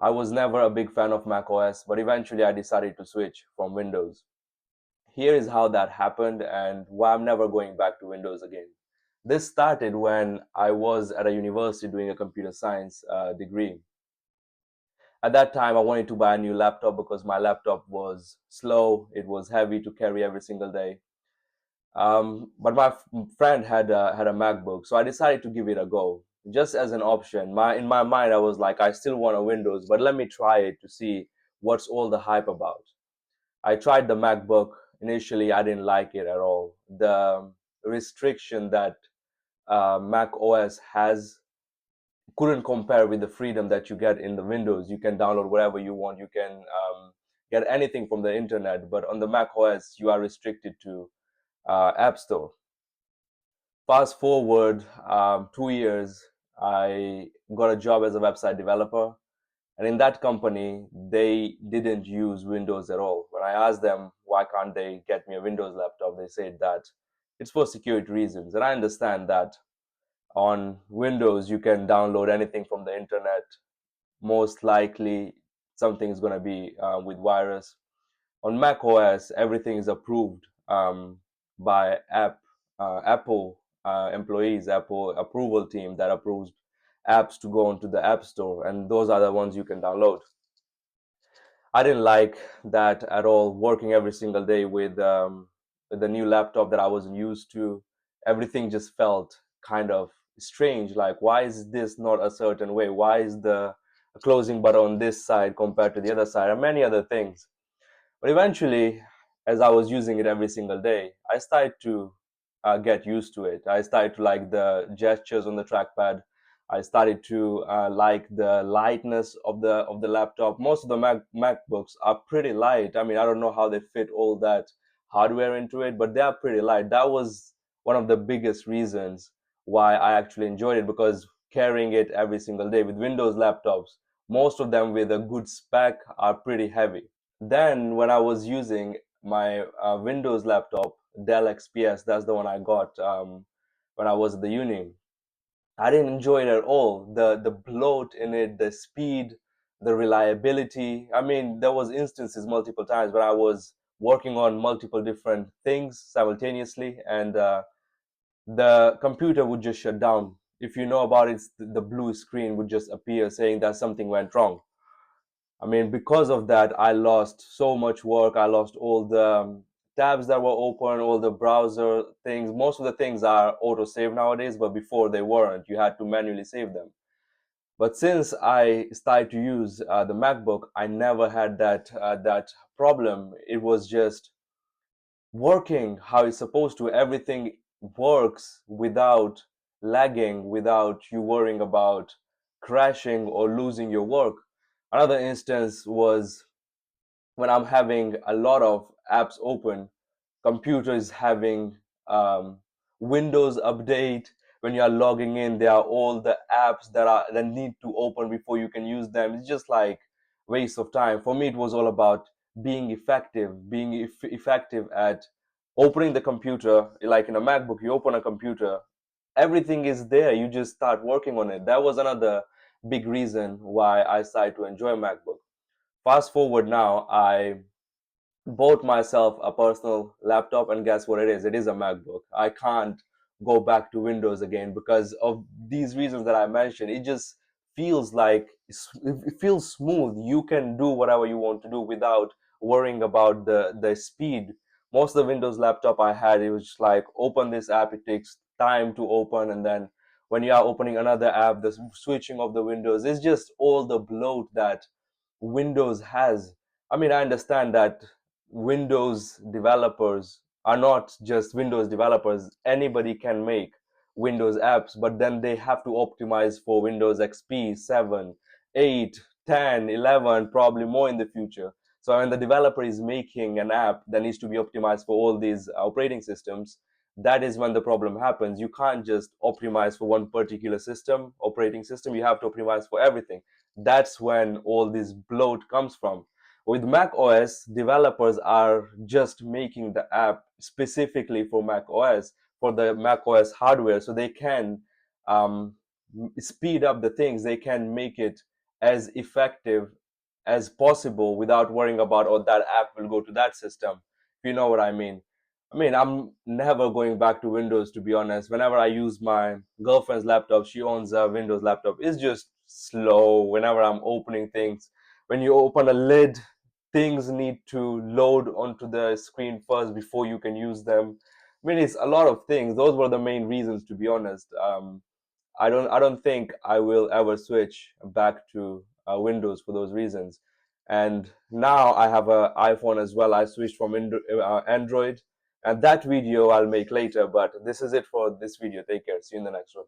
I was never a big fan of macOS, but eventually I decided to switch from Windows. Here is how that happened and why I'm never going back to Windows again. This started when I was at a university doing a computer science degree. At that time, I wanted to buy a new laptop because my laptop was slow, it was heavy to carry every single day. But my friend had a MacBook, so I decided to give it a go, just as an option. In my mind, I was like, I still want a Windows, but let me try it to see what's all the hype about. I tried the MacBook. Initially, I didn't like it at all. The restriction that Mac OS has couldn't compare with the freedom that you get in the Windows. You can download whatever you want. You can get anything from the internet, but on the Mac OS, you are restricted to App Store. Fast forward 2 years, I got a job as a website developer. And in that company, they didn't use Windows at all. When I asked them why can't they get me a Windows laptop, they said that it's for security reasons. And I understand that on Windows, you can download anything from the internet. Most likely, something is going to be with virus. On Mac OS, everything is approved by Apple employees, Apple approval team that approves apps to go onto the App Store, and those are the ones you can download. I didn't like that at all. Working every single day with the new laptop that I wasn't used to, everything just felt kind of strange. Like, why is this not a certain way? Why is the closing button on this side compared to the other side, and many other things. But eventually, as I was using it every single day, I started to get used to it. I started to like the gestures on the trackpad. I started to like the lightness of the laptop. Most of the MacBooks are pretty light. I mean, I don't know how they fit all that hardware into it, but they are pretty light. That was one of the biggest reasons why I actually enjoyed it, because carrying it every single day with Windows laptops, most of them with a good spec are pretty heavy. Then when I was using my Windows laptop, Dell XPS, that's the one I got when I was at the uni. I didn't enjoy it at all. The bloat in it, the speed, the reliability. I mean, there was instances multiple times when I was working on multiple different things simultaneously, and the computer would just shut down. If you know about it, the blue screen would just appear saying that something went wrong. I mean, because of that, I lost so much work. I lost all the tabs that were open, all the browser things. Most of the things are auto save nowadays, but before they weren't. You had to manually save them. But since I started to use the MacBook, I never had that problem. It was just working how it's supposed to. Everything works without lagging, without you worrying about crashing or losing your work. Another instance was when I'm having a lot of apps open, computer is having Windows update. When you are logging in, there are all the apps that need to open before you can use them. It's just like waste of time. For me, it was all about being effective, effective at opening the computer. Like in a MacBook, you open a computer, everything is there. You just start working on it. That was another big reason why I started to enjoy MacBook. Fast forward now, I bought myself a personal laptop, and guess what it is? It is a MacBook. I can't go back to Windows again because of these reasons that I mentioned. It just feels like it feels smooth. You can do whatever you want to do without worrying about the speed. Most of the Windows laptop I had, it was just like open this app, it takes time to open, and then when you are opening another app, the switching of the windows is just all the bloat that Windows has. I mean, I understand that Windows developers are not just Windows developers. Anybody can make Windows apps, but then they have to optimize for Windows XP 7, 8, 10, 11, probably more in the future. So when the developer is making an app that needs to be optimized for all these operating systems, that is when the problem happens. You can't just optimize for one particular system, operating system. You have to optimize for everything. That's when all this bloat comes from. With Mac OS, developers are just making the app specifically for Mac OS, for the Mac OS hardware, so they can speed up the things. They can make it as effective as possible without worrying about, oh, that app will go to that system, if you know what I mean. I mean, I'm never going back to Windows, to be honest. Whenever I use my girlfriend's laptop, she owns a Windows laptop, it's just slow whenever I'm opening things. When you open a lid, things need to load onto the screen first before you can use them. I mean, it's a lot of things. Those were the main reasons, to be honest. I don't think I will ever switch back to Windows for those reasons. And now I have an iPhone as well. I switched from Android, and that video I'll make later. But this is it for this video. Take care. See you in the next one.